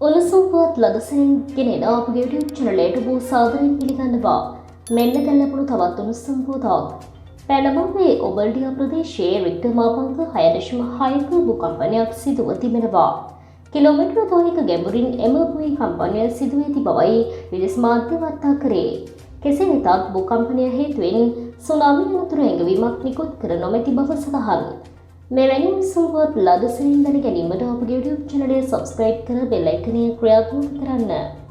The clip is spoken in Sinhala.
උණුසුම්පුවත් ලදසෙන් ගෙනෙන අපගේ YouTube channel එකට බොහෝ සාදරයෙන් පිළිගන්නවා. මෙන්න දැන් ලැබුණු තවත් උණුසුම්පුවතක්. පැනමම්පේ ඔබල්ඩියා ප්‍රදේශයේ රික්ටර් මාපංක 6.6ක භූකම්පනයක් සිදුව තිබෙනවා. කිලෝමීටර 3ක ගැඹුරින් එම භූකම්පනය සිදු වී ඇති බවයි විදේශ මාධ්‍ය වාර්තා කරේ. කෙසේ වෙතත් භූකම්පනය හේතුවෙන් සුනාමි අනතුරු ඇඟවීමක් නිකුත් කර නොමැති බව සඳහන්. මෙවැනි උණුසුම්පුවත් ලදසෙන් දැන ගැනීමට අපගේ YouTube channel එක subscribe කර bell icon එක ක්‍රියාත්මක කරන්න.